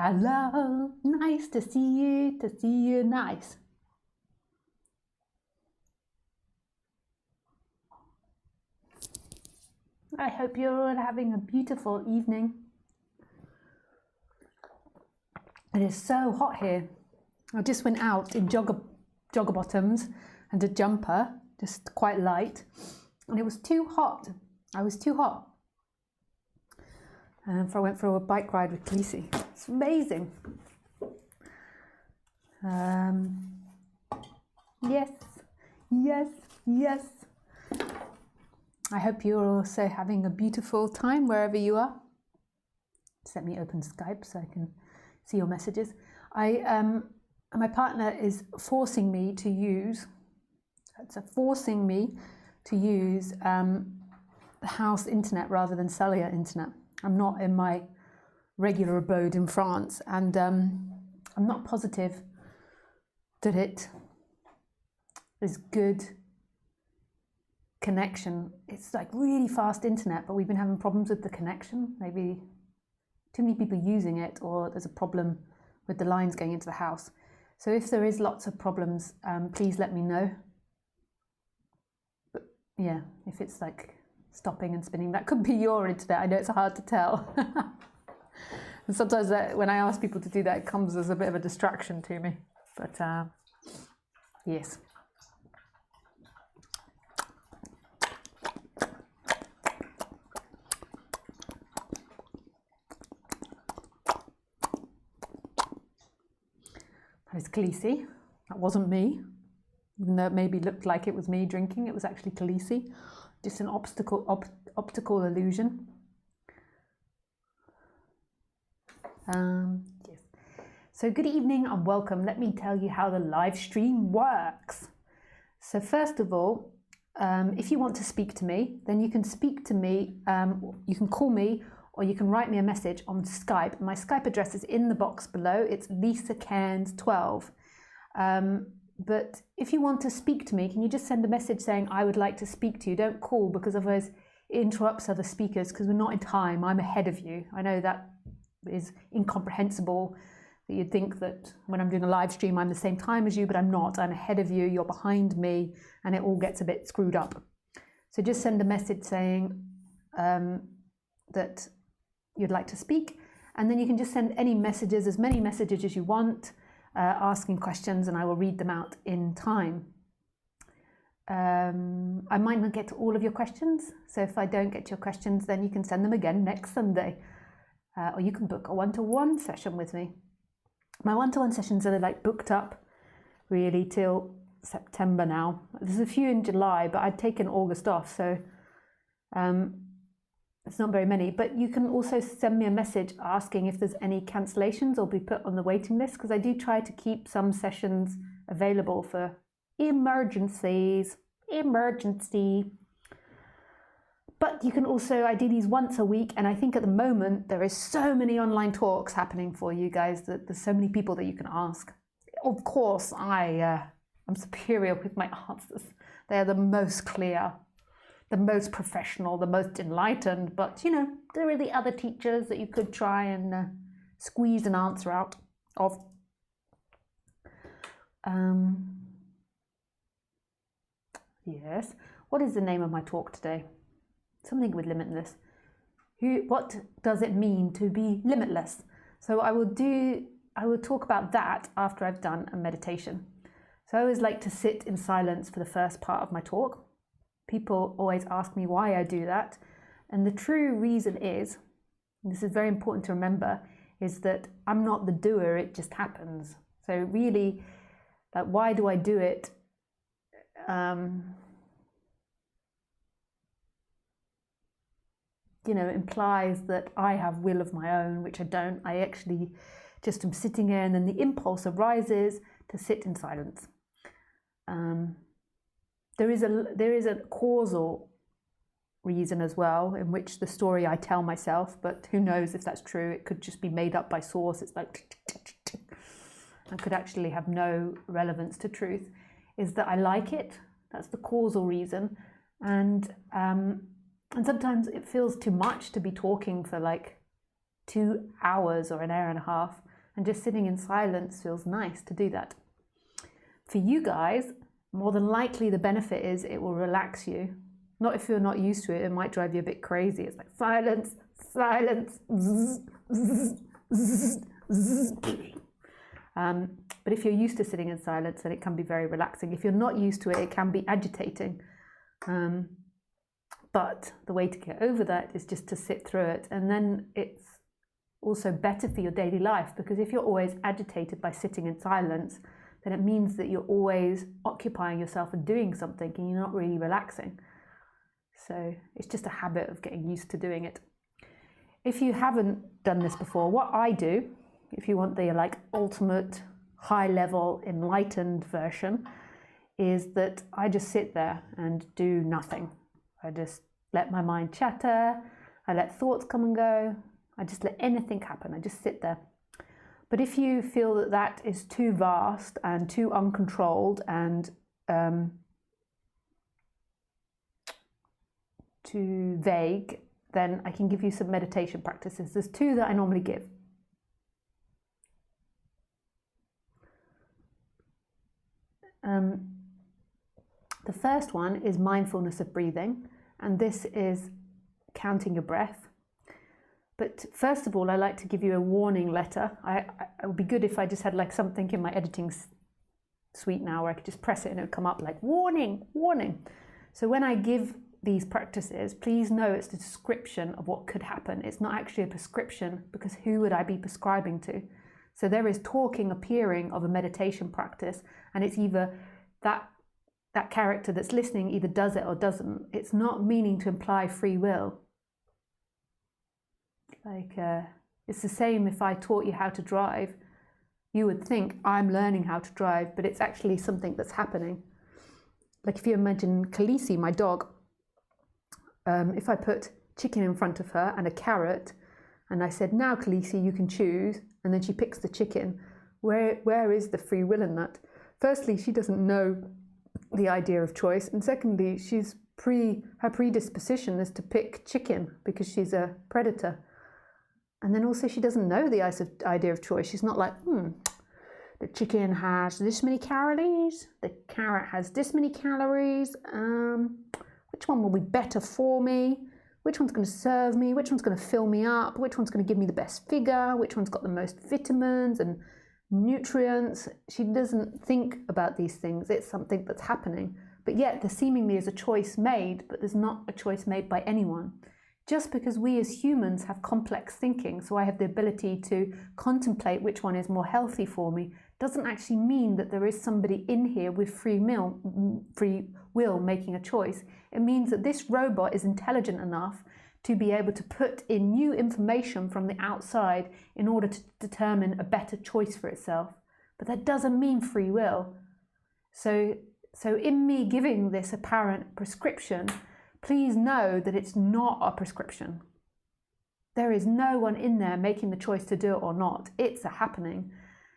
Hello, nice to see you, nice. I hope you're all having a beautiful evening. It is so hot here. I just went out in jogger bottoms and a jumper, just quite light, and it was too hot. I was too hot. So I went for a bike ride with Khaleesi. It's amazing. Yes. I hope you're also having a beautiful time wherever you are. Just let me open Skype so I can see your messages. My partner is forcing me to use the house internet rather than cellular internet. I'm not in my regular abode in France, and I'm not positive that it is good connection. It's like really fast internet, but we've been having problems with the connection. Maybe too many people using it, or there's a problem with the lines going into the house. So if there is lots of problems, please let me know. But yeah, if it's like stopping and spinning, that could be your internet. I know it's hard to tell. And sometimes when I ask people to do that, it comes as a bit of a distraction to me. But yes. That is Khaleesi. That wasn't me. Even though it maybe looked like it was me drinking, it was actually Khaleesi. Just an optical illusion. Yes. So good evening and welcome. Let me tell you how the live stream works. So first of all, if you want to speak to me, then you can speak to me. You can call me, or you can write me a message on Skype. My Skype address is in the box below. It's Lisa Cairns 12. But if you want to speak to me, can you just send a message saying, I would like to speak to you? Don't call, because otherwise it interrupts other speakers, because we're not in time. I'm ahead of you. I know that is incomprehensible, that you'd think that when I'm doing a live stream, I'm the same time as you, but I'm not. I'm ahead of you, you're behind me, and it all gets a bit screwed up. So just send a message saying that you'd like to speak, and then you can just send any messages, as many messages as you want, asking questions, and I will read them out in time. I might not get to all of your questions, so if I don't get to your questions, then you can send them again next Sunday, or you can book a one-to-one session with me. My one-to-one sessions are like booked up really till September now. There's a few in July, but I'd taken August off, so it's not very many. But you can also send me a message asking if there's any cancellations or be put on the waiting list, because I do try to keep some sessions available for emergency. But you can also, I do these once a week, and I think at the moment there is so many online talks happening for you guys that there's so many people that you can ask. Of course, I'm superior with my answers. They are the most clear, the most professional, the most enlightened, but you know, there are the other teachers that you could try and squeeze an answer out of. Yes, what is the name of my talk today? Something with limitless. What does it mean to be limitless? So I will talk about that after I've done a meditation. So I always like to sit in silence for the first part of my talk. People always ask me why I do that. And the true reason is, and this is very important to remember, is that I'm not the doer, it just happens. So really, like, why do I do it? Implies that I have will of my own, which I don't. I actually just am sitting here, and then the impulse arises to sit in silence. There is a causal reason as well, in which the story I tell myself, but who knows if that's true. It could just be made up by source. It's like and could actually have no relevance to truth, is that I like it. That's the causal reason. And sometimes it feels too much to be talking for like 2 hours or an hour and a half. and just sitting in silence feels nice to do that. For you guys, more than likely the benefit is it will relax you. Not if you're not used to it, it might drive you a bit crazy. It's like silence, silence, zzz, zzz, zzz, zzz. But if you're used to sitting in silence, then it can be very relaxing. If you're not used to it, it can be agitating. But the way to get over that is just to sit through it. And then it's also better for your daily life, because if you're always agitated by sitting in silence, then it means that you're always occupying yourself and doing something and you're not really relaxing. So it's just a habit of getting used to doing it. If you haven't done this before, what I do, if you want the like ultimate high level enlightened version, is that I just sit there and do nothing. I just let my mind chatter, I let thoughts come and go, I just let anything happen, I just sit there. But if you feel that that is too vast and too uncontrolled and too vague, then I can give you some meditation practices. There's two that I normally give. The first one is mindfulness of breathing, and this is counting your breath. But first of all, I like to give you a warning letter. It would be good if I just had like something in my editing suite now where I could just press it and it would come up like warning, warning. So when I give these practices, please know it's the description of what could happen. It's not actually a prescription, because who would I be prescribing to? So there is talking appearing of a meditation practice, and it's either that character that's listening either does it or doesn't. It's not meaning to imply free will. Like it's the same if I taught you how to drive. You would think I'm learning how to drive, but it's actually something that's happening. Like if you imagine Khaleesi, my dog, if I put chicken in front of her and a carrot, and I said, now Khaleesi, you can choose, and then she picks the chicken, where is the free will in that? Firstly, she doesn't know the idea of choice, and secondly, her predisposition is to pick chicken because she's a predator. And then also she doesn't know the idea of choice. She's not like, the chicken has this many calories, the carrot has this many calories, which one will be better for me? Which one's going to serve me? Which one's going to fill me up? Which one's going to give me the best figure? Which one's got the most vitamins and nutrients? She doesn't think about these things. It's something that's happening. But yet there seemingly is a choice made, but there's not a choice made by anyone. Just because we as humans have complex thinking, so I have the ability to contemplate which one is more healthy for me, doesn't actually mean that there is somebody in here with free will making a choice. It means that this robot is intelligent enough to be able to put in new information from the outside in order to determine a better choice for itself. But that doesn't mean free will. So in me giving this apparent prescription, please know that it's not a prescription. There is no one in there making the choice to do it or not. It's a happening.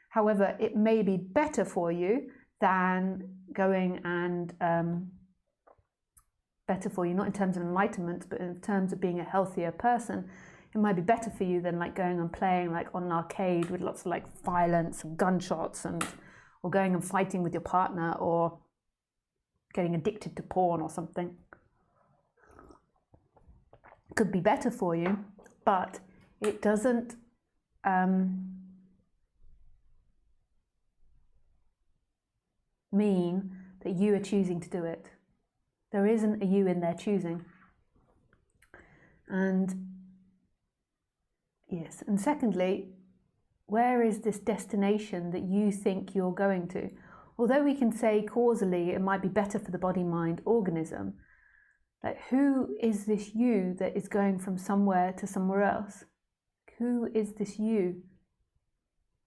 However, it may be better for you than going and better for you, not in terms of enlightenment, but in terms of being a healthier person. It might be better for you than like going and playing like on an arcade with lots of like violence and gunshots, or going and fighting with your partner, or getting addicted to porn or something. It could be better for you, but it doesn't mean that you are choosing to do it. There isn't a you in there choosing. And yes, and secondly, where is this destination that you think you're going to? Although we can say causally it might be better for the body-mind organism, like who is this you that is going from somewhere to somewhere else? Who is this you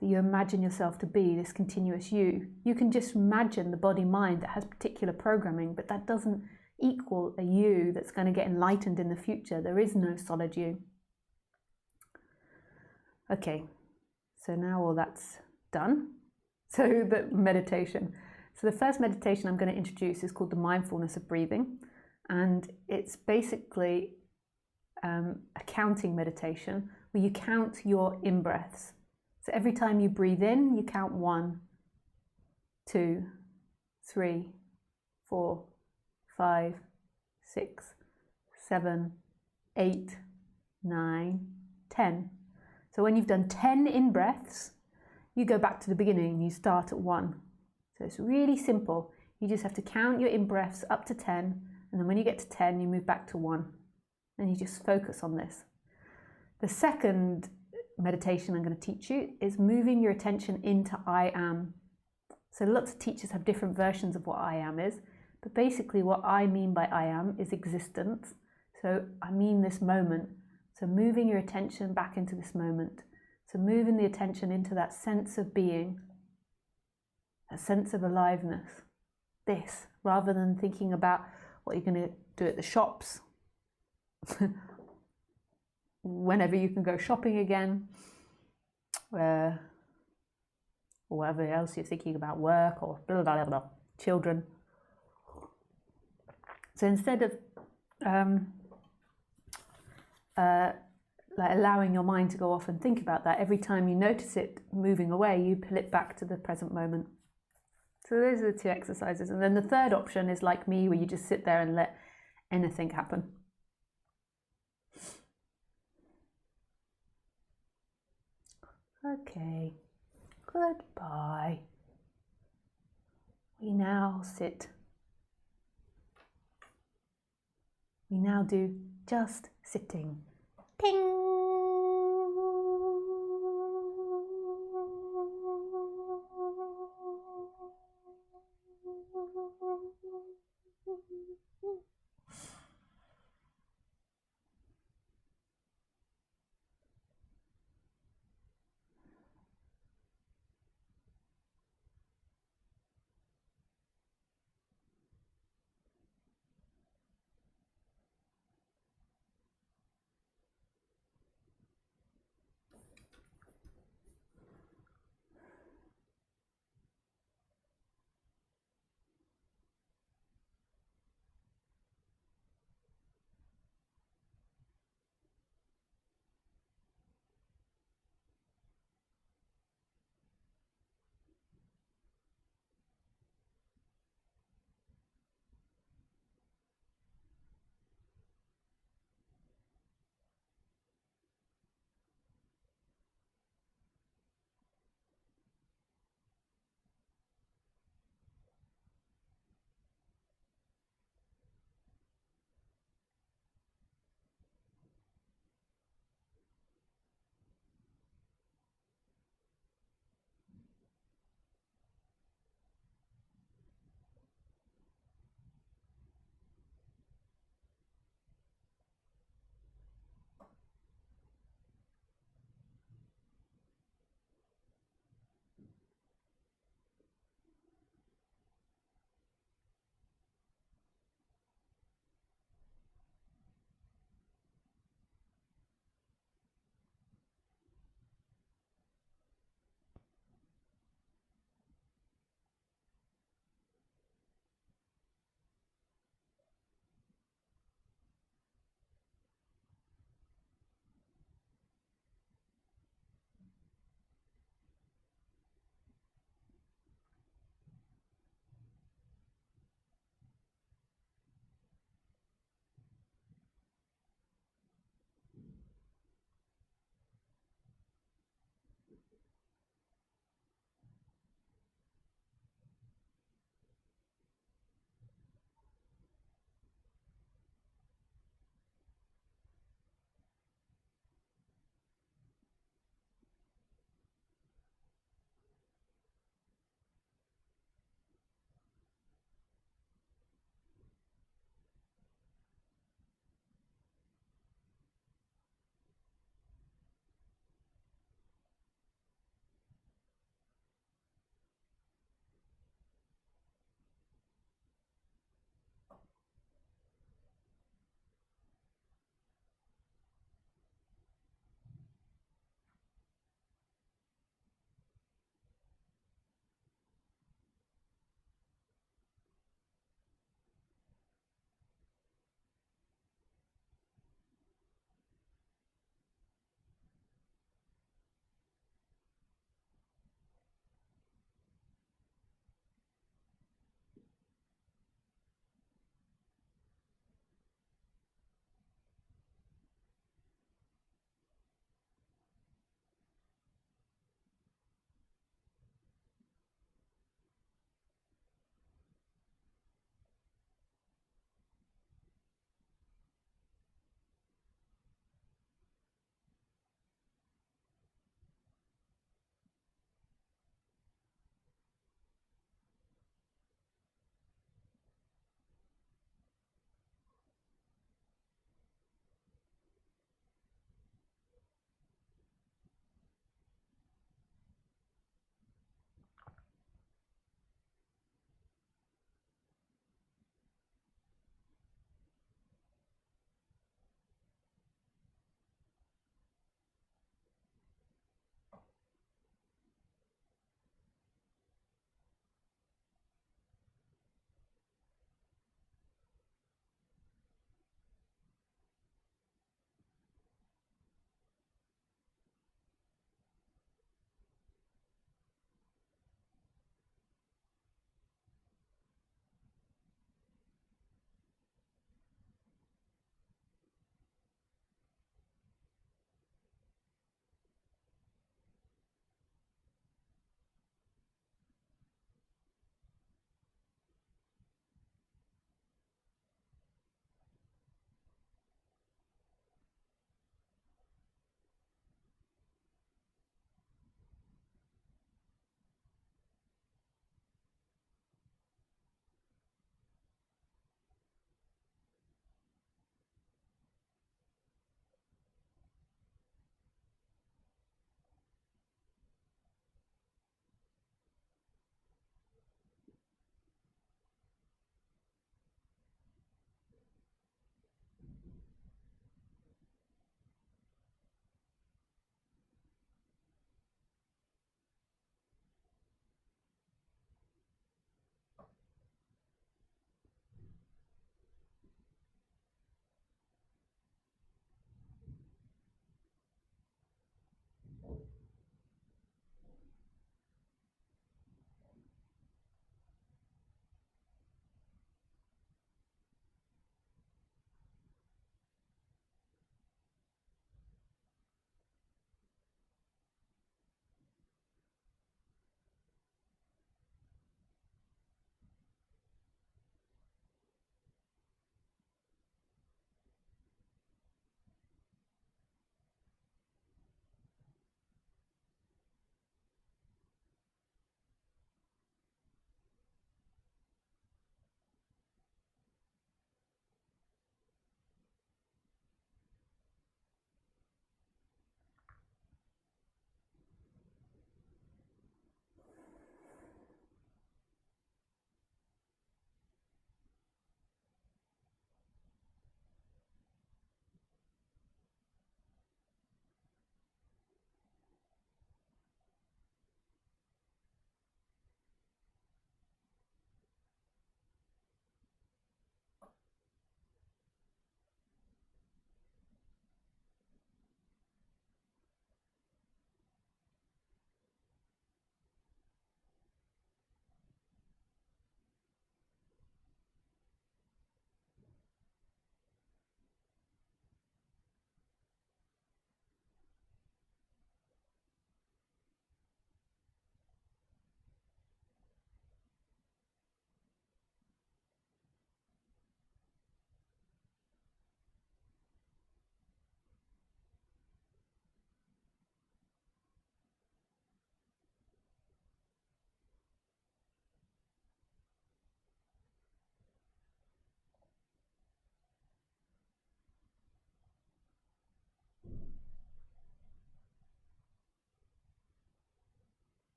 that you imagine yourself to be, this continuous you? You can just imagine the body-mind that has particular programming, but that doesn't equal a you that's going to get enlightened in the future. There is no solid you. Okay, so now all that's done. So the meditation. So the first meditation I'm going to introduce is called the mindfulness of breathing. And it's basically a counting meditation where you count your in-breaths. So every time you breathe in, you count 1, 2, 3, 4, 5, 6, 7, 8, 9, 10. So when you've done 10 in-breaths, you go back to the beginning and you start at 1. So it's really simple. You just have to count your in-breaths up to 10, and then when you get to 10, you move back to 1. And you just focus on this. The second meditation I'm going to teach you is moving your attention into I am. So lots of teachers have different versions of what I am is, but basically what I mean by I am is existence. So I mean this moment. So moving your attention back into this moment. So moving the attention into that sense of being, that sense of aliveness. This, rather than thinking about what you're going to do at the shops, whenever you can go shopping again, or whatever else you're thinking about, work or blah, blah, blah, blah, children. So instead of like allowing your mind to go off and think about that, every time you notice it moving away, you pull it back to the present moment. So those are the 2 exercises. And then the third option is like me, where you just sit there and let anything happen. Okay, goodbye. We now sit. We now do just sitting. Ping!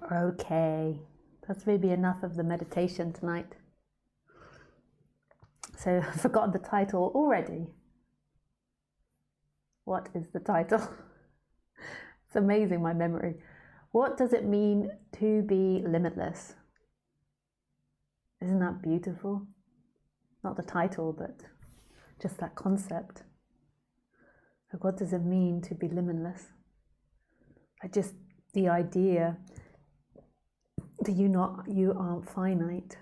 Okay, that's maybe enough of the meditation tonight. So I've forgotten the title already. What is the title? It's amazing, my memory. What does it mean to be limitless? Isn't that beautiful? Not the title, but just that concept. Like, what does it mean to be limitless? Like, just the idea that you aren't finite.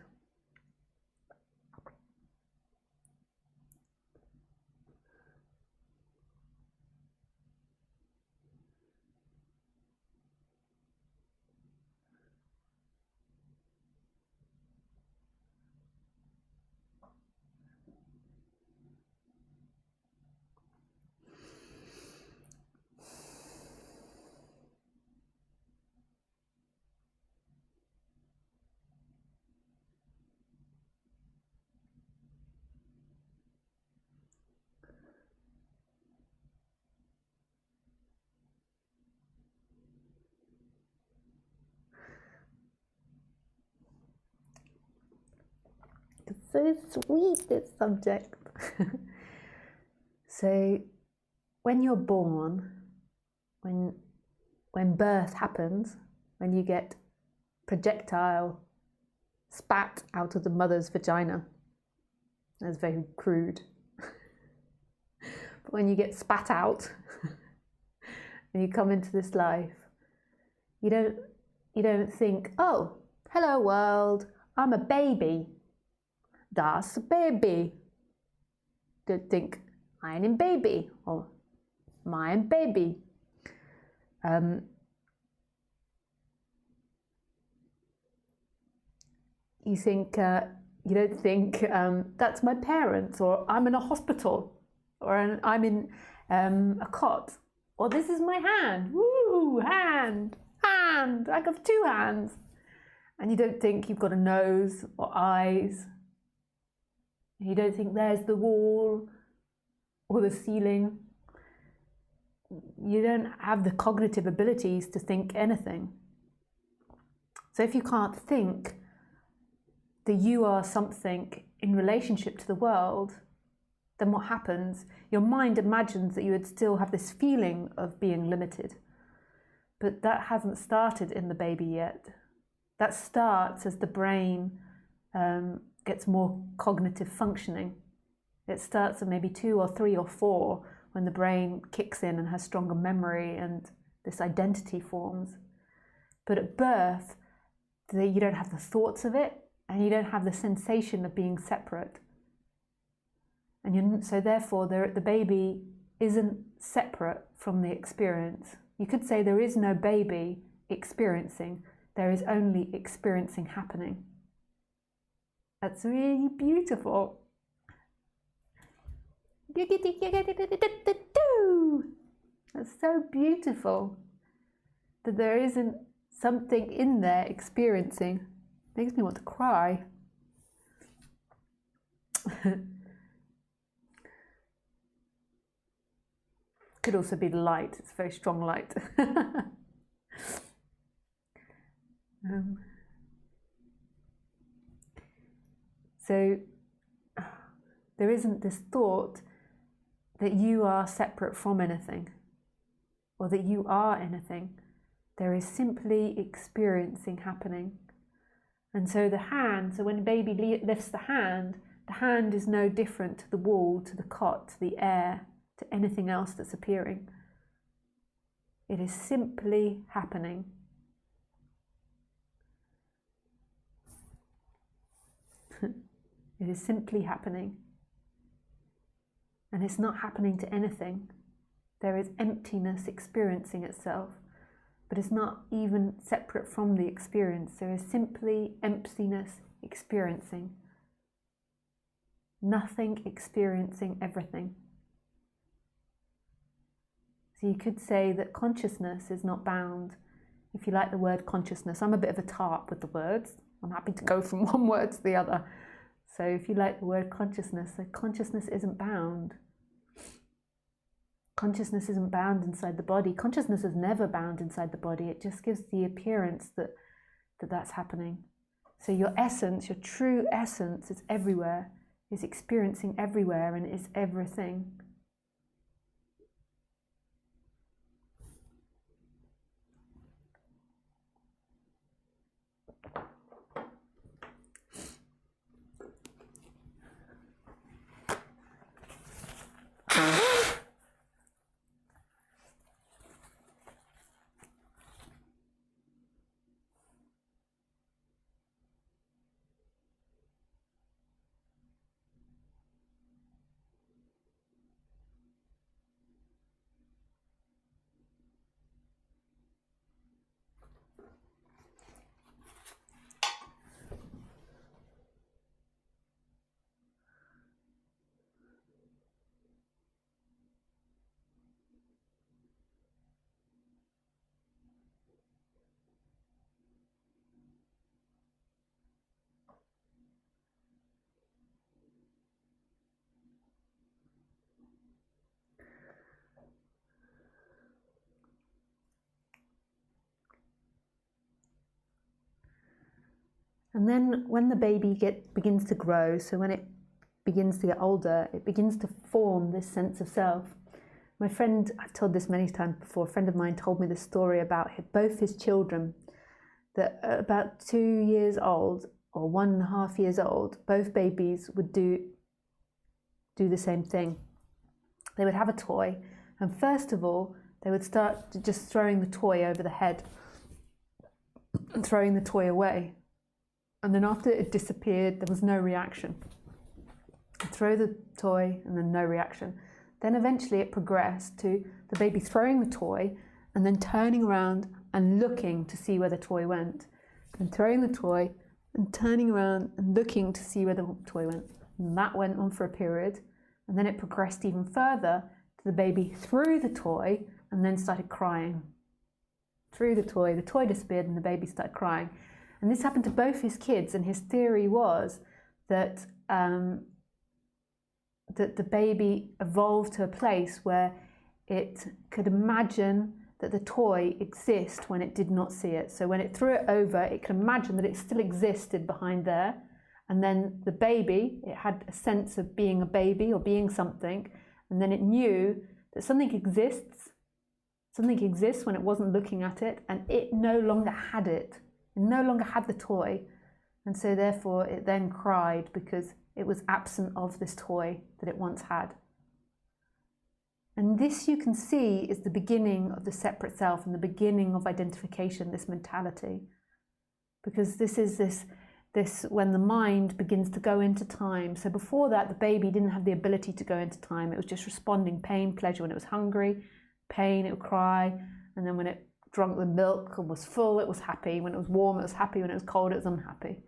It's so sweet, this subject. So when you're born, when birth happens, when you get projectile spat out of the mother's vagina, that's very crude. But when you get spat out and you come into this life, you don't think, oh, hello world, I'm a baby. Das Baby. Don't think, I'm Baby or mein Baby. You think, you don't think, that's my parents, or I'm in a hospital, or I'm in a cot, or this is my hand. Woo, hand, I got 2 hands. And you don't think you've got a nose or eyes. You don't think there's the wall or the ceiling. You don't have the cognitive abilities to think anything. So if you can't think that you are something in relationship to the world, then what happens? Your mind imagines that you would still have this feeling of being limited. But that hasn't started in the baby yet. That starts as the brain gets more cognitive functioning. It starts at maybe 2 or 3 or 4 when the brain kicks in and has stronger memory and this identity forms. But at birth, you don't have the thoughts of it, and you don't have the sensation of being separate. And so therefore, the baby isn't separate from the experience. You could say there is no baby experiencing, there is only experiencing happening. That's really beautiful. That's so beautiful that there isn't something in there experiencing. Makes me want to cry. Could also be the light. It's a very strong light. So there isn't this thought that you are separate from anything or that you are anything. There is simply experiencing happening. And so the hand, so when a baby lifts the hand is no different to the wall, to the cot, to the air, to anything else that's appearing. It is simply happening. It is simply happening. And it's not happening to anything. There is emptiness experiencing itself, but it's not even separate from the experience. There is simply emptiness experiencing. Nothing experiencing everything. So you could say that consciousness is not bound. If you like the word consciousness, I'm a bit of a tart with the words. I'm happy to go from one word to the other. So if you like the word consciousness, so consciousness isn't bound. Consciousness isn't bound inside the body. Consciousness is never bound inside the body. It just gives the appearance that that that's happening. So your essence, your true essence, is everywhere, is experiencing everywhere, and is everything. And then when the baby begins to grow, so when it begins to get older, it begins to form this sense of self. My friend, I've told this many times before, a friend of mine told me this story about both his children, that at about 2 years old, or 1.5 years old, both babies would do the same thing. They would have a toy, and first of all, they would start just throwing the toy over the head and throwing the toy away. And then after it disappeared, there was no reaction. Throw the toy and then no reaction. Then eventually it progressed to the baby throwing the toy and then turning around and looking to see where the toy went. And throwing the toy and turning around and looking to see where the toy went. And that went on for a period. And then it progressed even further to the baby threw the toy and then started crying. Threw the toy disappeared and the baby started crying. And this happened to both his kids, and his theory was that that the baby evolved to a place where it could imagine that the toy exists when it did not see it. So when it threw it over, it could imagine that it still existed behind there. And then the baby, it had a sense of being a baby or being something. And then it knew that something exists when it wasn't looking at it, and it no longer had it. It no longer had the toy. And so therefore it then cried because it was absent of this toy that it once had. And this, you can see, is the beginning of the separate self and the beginning of identification, this mentality. Because this is this when the mind begins to go into time. So before that, the baby didn't have the ability to go into time. It was just responding pain, pleasure. When it was hungry, pain, it would cry. And then when it drank the milk and was full, it was happy. When it was warm, it was happy. When it was cold, it was unhappy.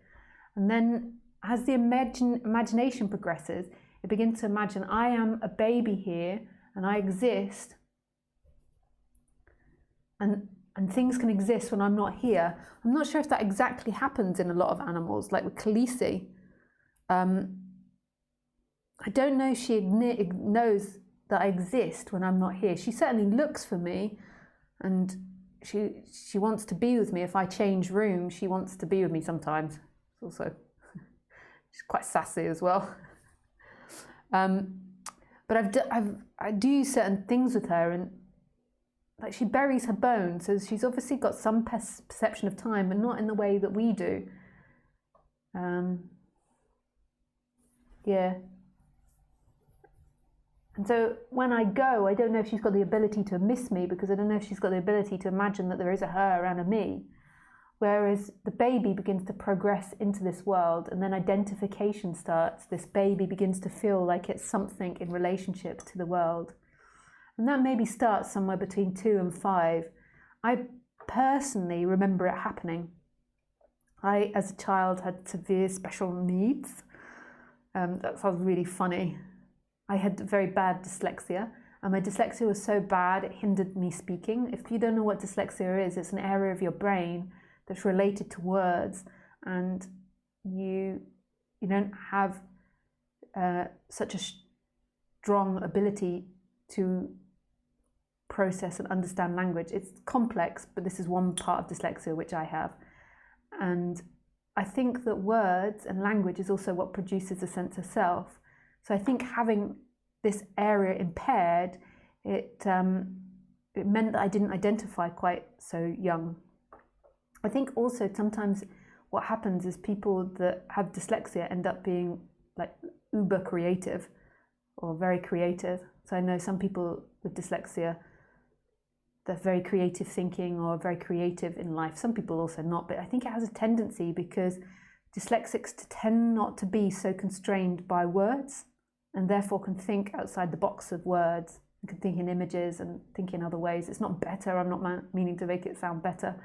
And then as the imagination progresses, it begins to imagine, I am a baby here and I exist, and things can exist when I'm not here. I'm not sure if that exactly happens in a lot of animals, like with Khaleesi. I don't know if she knows that I exist when I'm not here. She certainly looks for me, and she wants to be with me. If I change rooms, she wants to be with me sometimes. It's also, she's quite sassy as well. But I do certain things with her, and like she buries her bones, so she's obviously got some perception of time, but not in the way that we do. Yeah. And so when I go, I don't know if she's got the ability to miss me, because I don't know if she's got the ability to imagine that there is a her and a me. Whereas the baby begins to progress into this world, and then identification starts. This baby begins to feel like it's something in relationship to the world. And that maybe starts somewhere between 2 and 5. I personally remember it happening. I, as a child, had severe special needs. That sounds really funny. I had very bad dyslexia, and my dyslexia was so bad it hindered me speaking. If you don't know what dyslexia is, it's an area of your brain that's related to words, and you don't have such a strong ability to process and understand language. It's complex, but this is one part of dyslexia which I have. And I think that words and language is also what produces a sense of self. So I think having this area impaired, it meant that I didn't identify quite so young. I think also sometimes what happens is people that have dyslexia end up being like uber creative or very creative. So I know some people with dyslexia, they're very creative thinking or very creative in life. Some people also not, but I think it has a tendency because dyslexics tend not to be so constrained by words and therefore can think outside the box of words and can think in images and think in other ways. It's not better. I'm not meaning to make it sound better.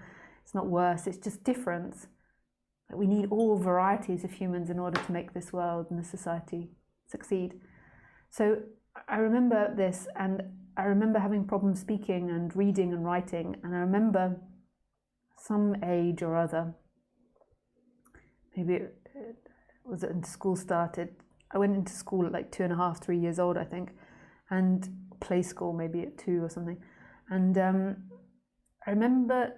It's not worse. It's just difference. We need all varieties of humans in order to make this world and the society succeed. So I remember this, and I remember having problems speaking and reading and writing, and I remember some age or other, maybe it was when school started. I went into school at like 2.5, 3 years old, I think, and play school maybe at 2 or something. And I remember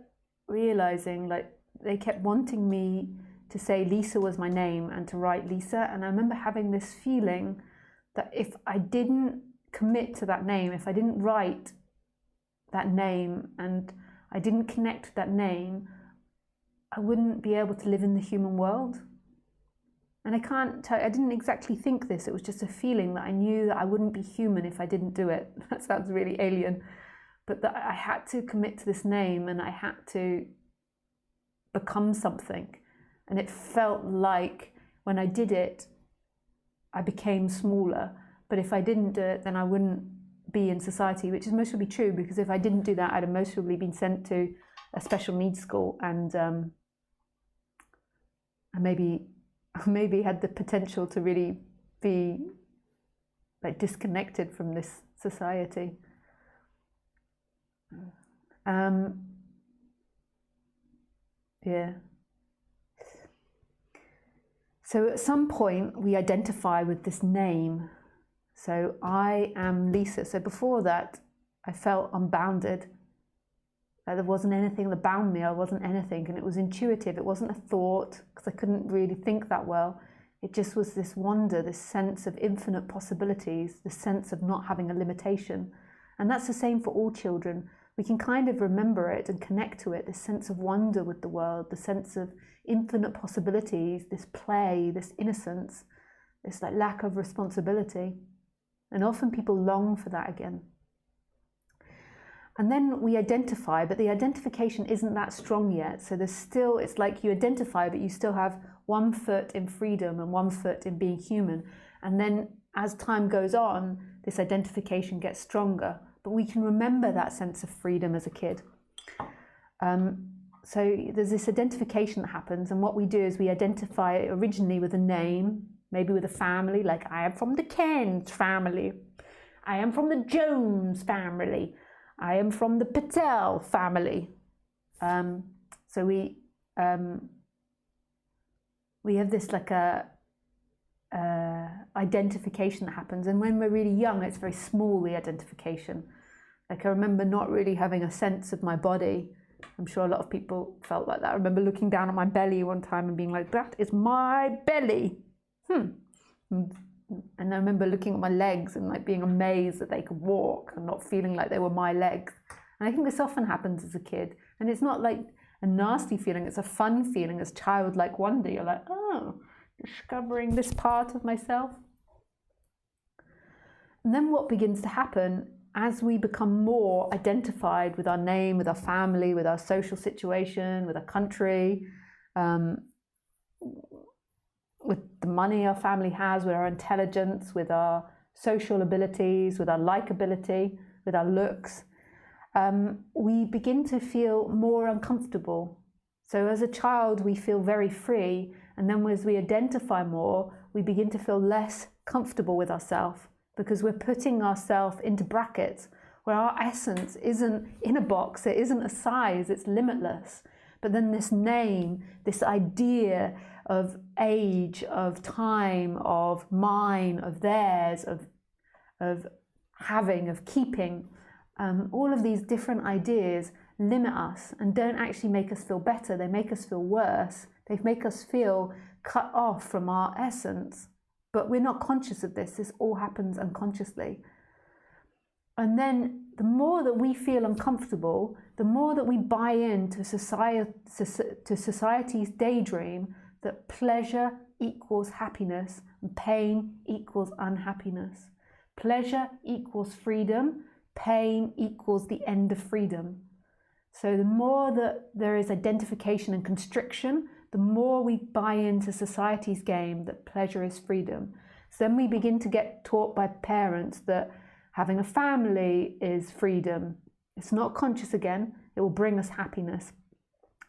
realizing like they kept wanting me to say Lisa was my name and to write Lisa. And I remember having this feeling that if I didn't commit to that name, if I didn't write that name and I didn't connect with that name, I wouldn't be able to live in the human world. And I can't tell, I didn't exactly think this, it was just a feeling that I knew that I wouldn't be human if I didn't do it. That sounds really alien, but that I had to commit to this name and I had to become something. And it felt like when I did it, I became smaller. But if I didn't do it, then I wouldn't be in society, which is most probably true, because if I didn't do that, I'd have most probably been sent to a special needs school and maybe had the potential to really be like disconnected from this society. Yeah. So at some point we identify with this name. So I am Lisa. So before that, I felt unbounded. There wasn't anything that bound me. I wasn't anything, and it was intuitive. It wasn't a thought because I couldn't really think that well. It just was this wonder, this sense of infinite possibilities, this sense of not having a limitation. And that's the same for all children. We can kind of remember it and connect to it, this sense of wonder with the world, the sense of infinite possibilities, this play, this innocence, this like lack of responsibility. And often people long for that again. And then we identify, but the identification isn't that strong yet. So there's still, it's like you identify, but you still have 1 foot in freedom and 1 foot in being human. And then as time goes on, this identification gets stronger. But we can remember that sense of freedom as a kid. So there's this identification that happens. And what we do is we identify originally with a name, maybe with a family, like I am from the Cairns family. I am from the Jones family. I am from the Patel family. So we have this like a identification that happens, and when we're really young, it's very small, the identification. Like I remember not really having a sense of my body. I'm sure a lot of people felt like that. I remember looking down at my belly one time and being like, that is my belly. And I remember looking at my legs and like being amazed that they could walk and not feeling like they were my legs. And I think this often happens as a kid. And it's not like a nasty feeling, it's a fun feeling, as childlike wonder. You're like, oh, discovering this part of myself. And then what begins to happen as we become more identified with our name, with our family, with our social situation, with our country, with the money our family has, with our intelligence, with our social abilities, with our likability, with our looks, we begin to feel more uncomfortable. So as a child, we feel very free, and then as we identify more, we begin to feel less comfortable with ourselves, because we're putting ourselves into brackets where our essence isn't in a box, it isn't a size, it's limitless. But then this name, this idea of age, of time, of mine, of theirs, of having, of keeping, all of these different ideas limit us and don't actually make us feel better. They make us feel worse. They make us feel cut off from our essence. But we're not conscious of this. This all happens unconsciously. And then the more that we feel uncomfortable, the more that we buy into society's daydream that pleasure equals happiness and pain equals unhappiness. Pleasure equals freedom, pain equals the end of freedom. So the more that there is identification and constriction, the more we buy into society's game that pleasure is freedom. So then we begin to get taught by parents that having a family is freedom. It's not conscious again. It will bring us happiness.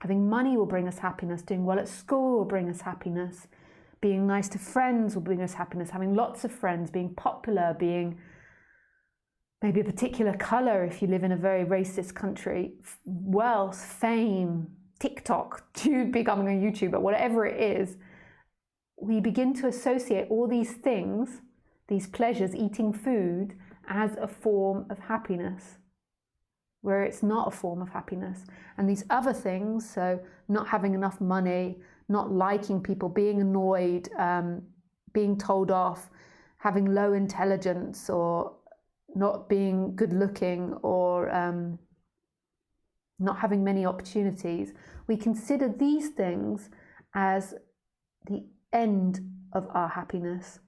Having money will bring us happiness. Doing well at school will bring us happiness. Being nice to friends will bring us happiness. Having lots of friends, being popular, being maybe a particular colour if you live in a very racist country, wealth, fame, TikTok, to becoming a YouTuber, whatever it is, we begin to associate all these things, these pleasures, eating food, as a form of happiness, where it's not a form of happiness. And these other things, so not having enough money, not liking people, being annoyed, being told off, having low intelligence, or not being good looking, or not having many opportunities, we consider these things as the end of our happiness.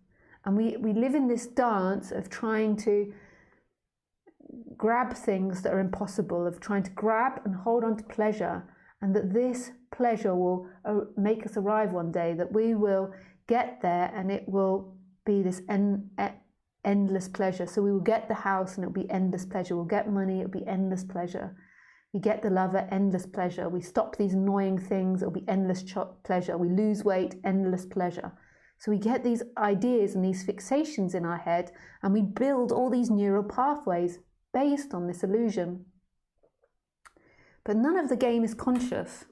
And we live in this dance of trying to grab things that are impossible, of trying to grab and hold on to pleasure, and that this pleasure will make us arrive one day, that we will get there and it will be this endless pleasure. So we will get the house and it'll be endless pleasure. We'll get money, it'll be endless pleasure. We get the lover, endless pleasure. We stop these annoying things, it'll be endless pleasure. We lose weight, endless pleasure. So we get these ideas and these fixations in our head, and we build all these neural pathways based on this illusion. But none of the game is conscious.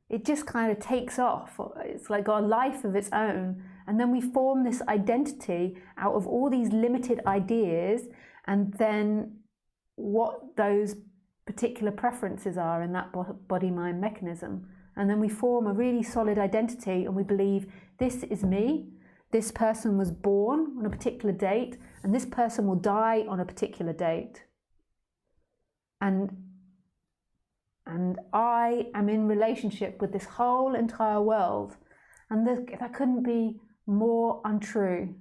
It just kind of takes off. It's like got a life of its own. And then we form this identity out of all these limited ideas, and then what those particular preferences are in that body-mind mechanism. And then we form a really solid identity, and we believe this is me, this person was born on a particular date, and this person will die on a particular date. And I am in relationship with this whole entire world. And that couldn't be more untrue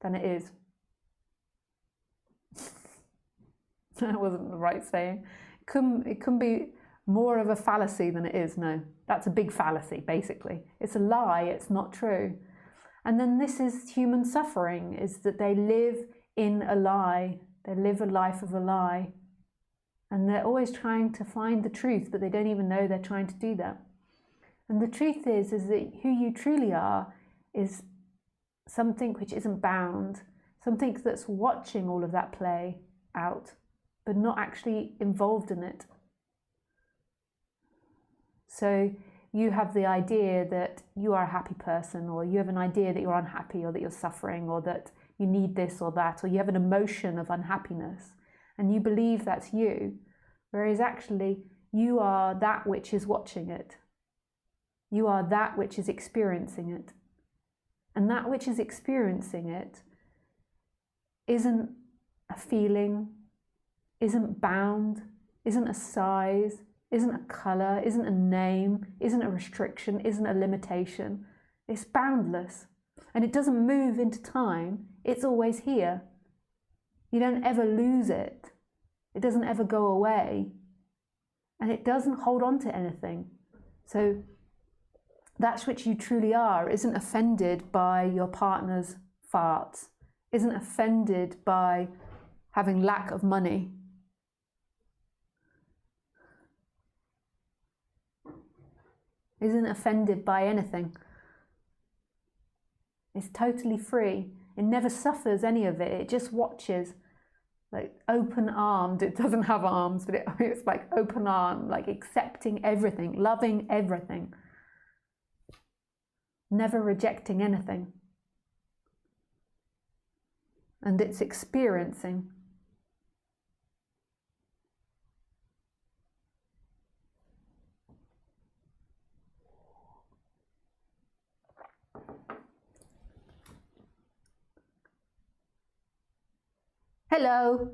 than it is. That wasn't the right saying. It couldn't be more of a fallacy than it is. No, that's a big fallacy, basically. It's a lie, it's not true. And then this is human suffering, is that they live in a lie. They live a life of a lie. And they're always trying to find the truth, but they don't even know they're trying to do that. And the truth is that who you truly are is something which isn't bound, something that's watching all of that play out, but not actually involved in it. So you have the idea that you are a happy person, or you have an idea that you're unhappy, or that you're suffering, or that you need this or that, or you have an emotion of unhappiness, and you believe that's you, whereas actually you are that which is watching it. You are that which is experiencing it. And that which is experiencing it isn't a feeling, isn't bound, isn't a size, isn't a colour, isn't a name, isn't a restriction, isn't a limitation. It's boundless. And it doesn't move into time. It's always here. You don't ever lose it. It doesn't ever go away. And it doesn't hold on to anything. So that's which you truly are, isn't offended by your partner's farts, isn't offended by having lack of money. Isn't offended by anything. It's totally free. It never suffers any of it. It just watches, like open-armed. It doesn't have arms, but it's like open-armed, like accepting everything, loving everything, never rejecting anything. And it's experiencing. Hello.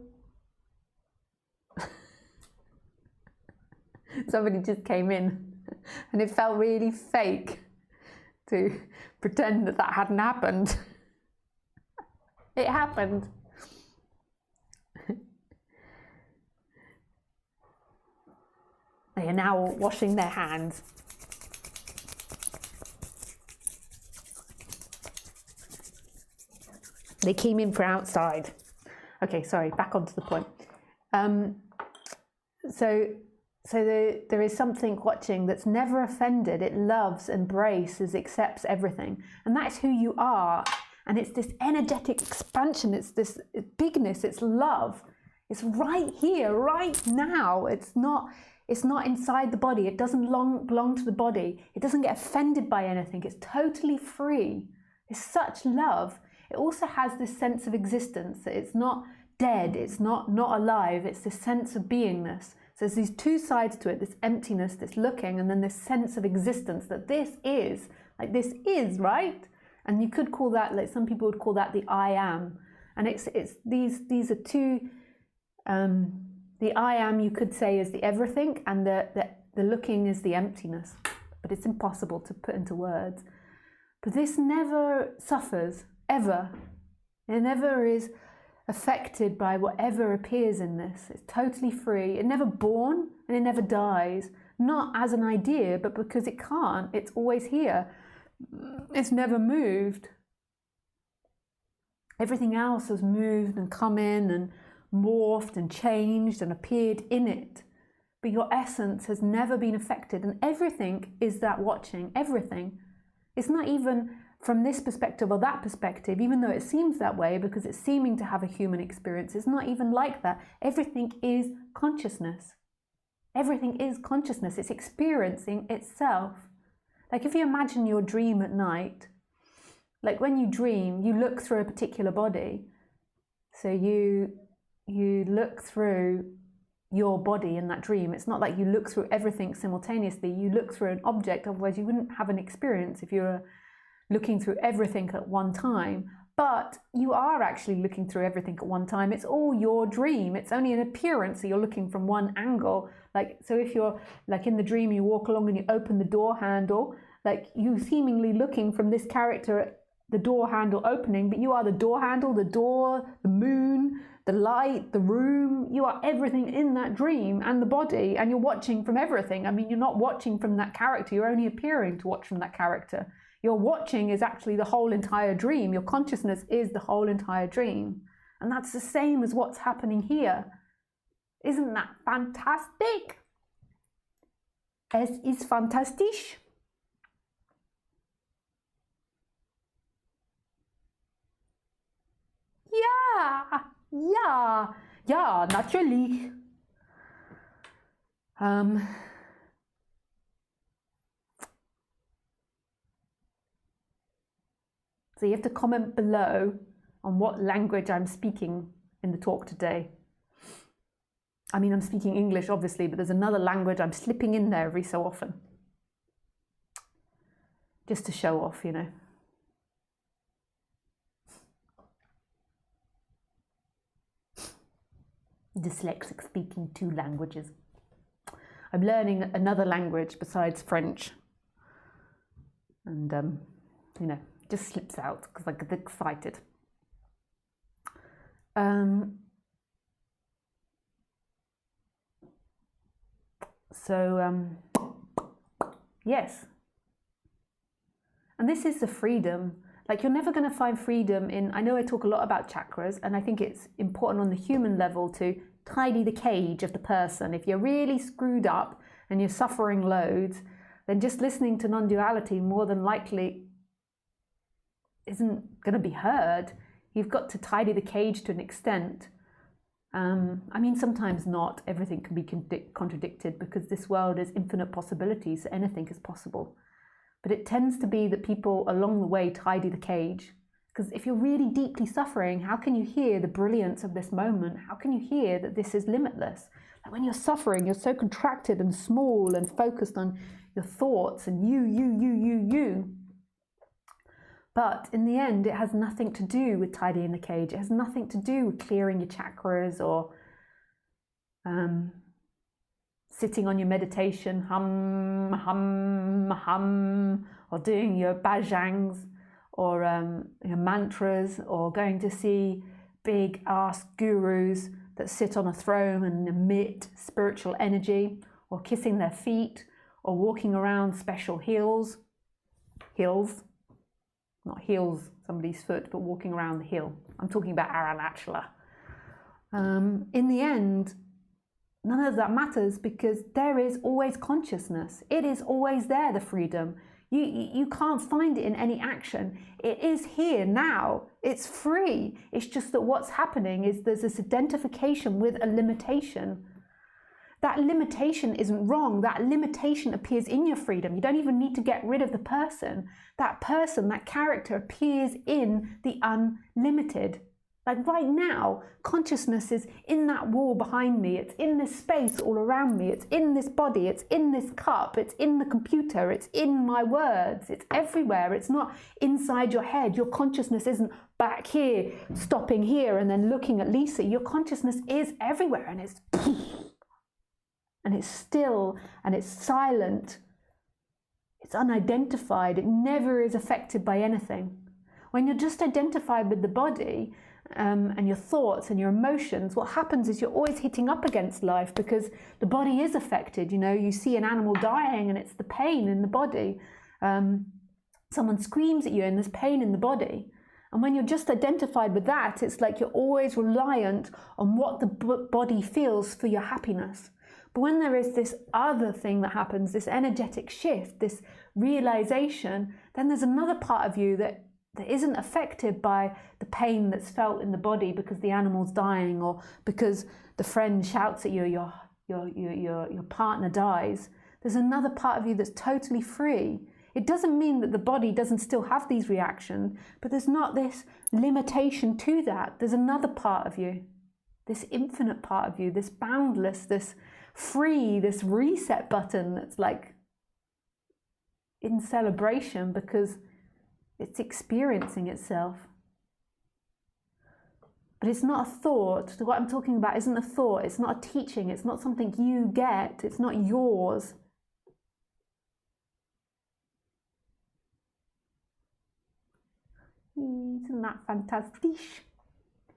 Somebody just came in and it felt really fake to pretend that that hadn't happened. It happened. They are now washing their hands. They came in from outside. Okay, sorry, back onto the point. There is something watching that's never offended. It loves, embraces, accepts everything. And that's who you are. And it's this energetic expansion. It's this bigness. It's love. It's right here, right now. It's not inside the body. It doesn't belong to the body. It doesn't get offended by anything. It's totally free. It's such love. It also has this sense of existence. It's not dead. It's not alive. It's this sense of beingness. So there's these two sides to it, this emptiness, this looking, and then this sense of existence that this is, right? And you could call that, like some people would call that the I am. And these are two, the I am you could say is the everything, and the looking is the emptiness. But it's impossible to put into words. But this never suffers, ever. It never is affected by whatever appears in this. It's totally free. It's never born and it never dies. Not as an idea, but because it can't. It's always here. It's never moved. Everything else has moved and come in and morphed and changed and appeared in it. But your essence has never been affected, and everything is that watching. Everything. It's not even from this perspective or that perspective, even though it seems that way because it's seeming to have a human experience. It's not even like that. Everything is consciousness. Everything is consciousness. It's experiencing itself. Like if you imagine your dream at night, like when you dream, you look through a particular body. So you look through your body in that dream. It's not like you look through everything simultaneously. You look through an object, otherwise you wouldn't have an experience if you were looking through everything at one time. But you are actually looking through everything at one time. It's all your dream. It's only an appearance, so you're looking from one angle. Like, so if you're like in the dream, you walk along and you open the door handle, like you seemingly looking from this character at the door handle opening, but you are the door handle, the door, the moon, the light, the room. You are everything in that dream and the body, and you're watching from everything. I mean, you're not watching from that character. You're only appearing to watch from that character. Your watching is actually the whole entire dream. Your consciousness is the whole entire dream. And that's the same as what's happening here. Isn't that fantastic? Es ist fantastisch. Ja, natürlich. So you have to comment below on what language I'm speaking in the talk today. I mean, I'm speaking English, obviously, but there's another language I'm slipping in there every so often. Just to show off, you know. Dyslexic, speaking two languages. I'm learning another language besides French. And, you know, just slips out because I get excited. Yes. And this is the freedom. Like, you're never going to find freedom in, I know I talk a lot about chakras, and I think it's important on the human level to tidy the cage of the person. If you're really screwed up and you're suffering loads, then just listening to non-duality more than likely isn't going to be heard. You've got to tidy the cage to an extent. I mean, sometimes not. Everything can be contradicted because this world is infinite possibilities, so anything is possible. But it tends to be that people along the way tidy the cage. Because if you're really deeply suffering, how can you hear the brilliance of this moment? How can you hear that this is limitless? Like when you're suffering, you're so contracted and small and focused on your thoughts and you. But in the end, it has nothing to do with tidying the cage. It has nothing to do with clearing your chakras or sitting on your meditation, hum, hum, hum, or doing your bhajangs or your mantras, or going to see big ass gurus that sit on a throne and emit spiritual energy, or kissing their feet, or walking around special hills, not heels, somebody's foot, but walking around the hill. I'm talking about Arunachala. In the end, none of that matters, because there is always consciousness. It is always there, the freedom. You can't find it in any action. It is here now. It's free. It's just that what's happening is there's this identification with a limitation. That limitation isn't wrong. That limitation appears in your freedom. You don't even need to get rid of the person. That person, that character appears in the unlimited. Like right now, consciousness is in that wall behind me. It's in this space all around me. It's in this body. It's in this cup. It's in the computer. It's in my words. It's everywhere. It's not inside your head. Your consciousness isn't back here, stopping here, and then looking at Lisa. Your consciousness is everywhere, and it's still, and it's silent. It's unidentified. It never is affected by anything. When you're just identified with the body, and your thoughts and your emotions, what happens is you're always hitting up against life, because the body is affected. You know, you see an animal dying and it's the pain in the body. Someone screams at you and there's pain in the body. And when you're just identified with that, it's like you're always reliant on what the body feels for your happiness. But when there is this other thing that happens, this energetic shift, this realization, then there's another part of you that isn't affected by the pain that's felt in the body because the animal's dying, or because the friend shouts at you, your partner dies. There's another part of you that's totally free. It doesn't mean that the body doesn't still have these reactions, but there's not this limitation to that. There's another part of you, this infinite part of you, this boundless, this free, this reset button that's like in celebration, because it's experiencing itself. But it's not a thought. What I'm talking about isn't a thought. It's not a teaching. It's not something you get. It's not yours. Isn't that fantastic?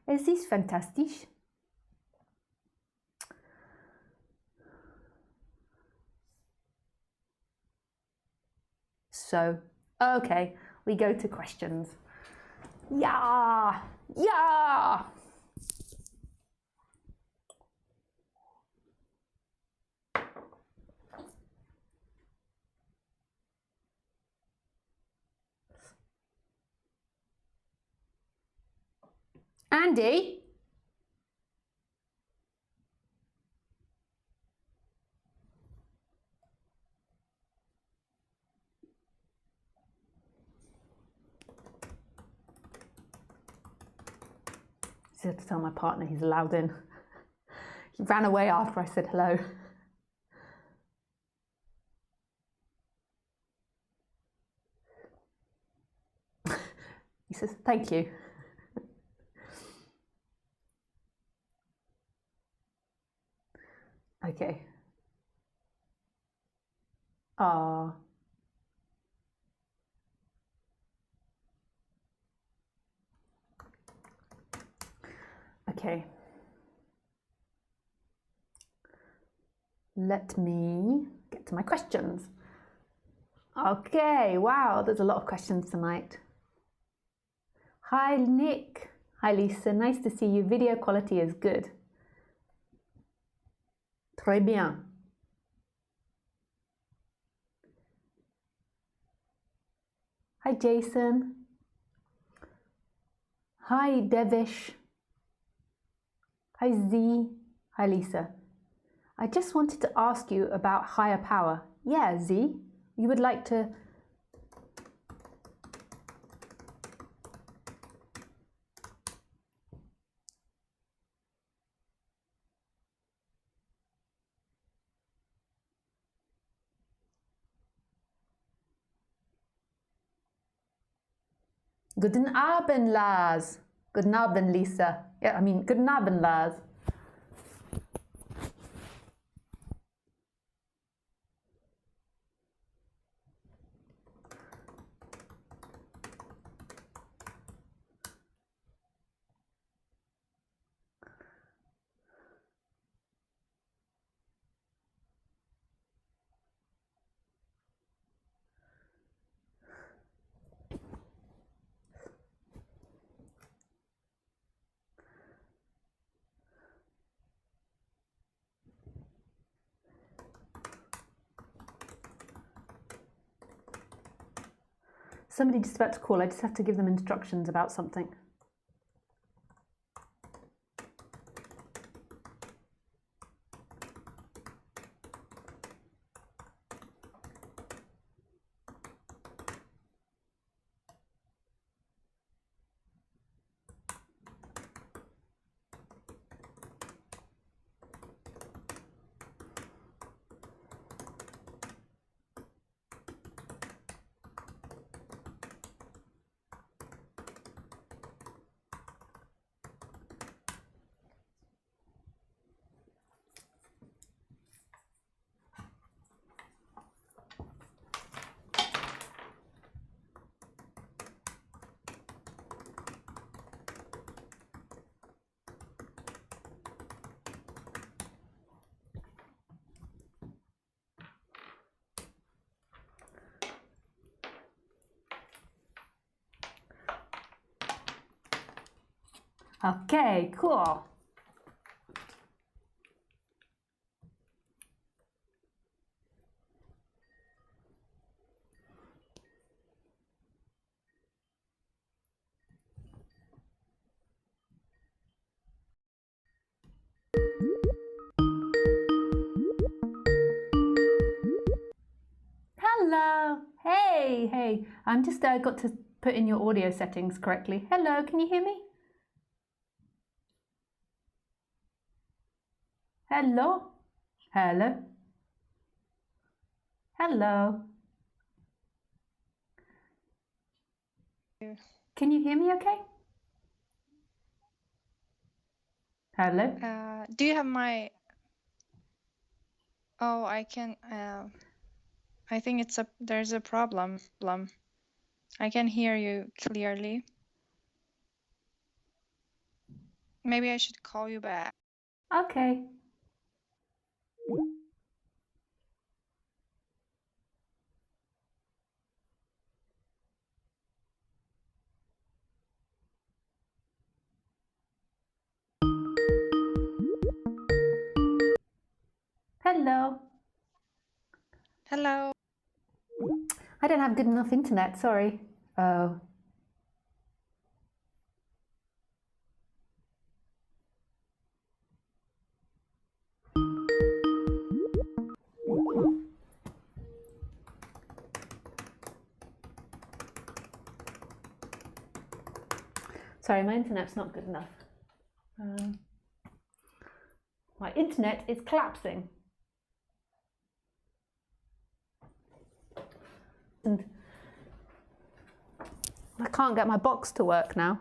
Es ist fantastisch. So, okay. We go to questions. Yeah, yeah. Andy? I had to tell my partner he's allowed in. He ran away after I said hello. He says, thank you. Okay. Ah. Okay. Let me get to my questions. Okay, wow, there's a lot of questions tonight. Hi, Nick. Hi, Lisa. Nice to see you. Video quality is good. Très bien. Hi, Jason. Hi, Devish. Hi, Z. Hi, Lisa. I just wanted to ask you about higher power. Yeah, Z, you would like to... Guten Abend, Lars. Guten Abend, Lisa. Yeah, I mean, guten Abend, Lars. Somebody just about to call. I just have to give them instructions about something. Okay, cool. Hello. Hey. I'm just got to put in your audio settings correctly. Hello, can you hear me? Hello. Hello. Hello. Can you hear me okay? Hello. Do you have my... Oh, I can... I think there's a problem. I can hear you clearly. Maybe I should call you back. Okay. Hello. Hello. I don't have good enough internet, sorry. Oh. Sorry, my internet's not good enough. My internet is collapsing. And I can't get my box to work now.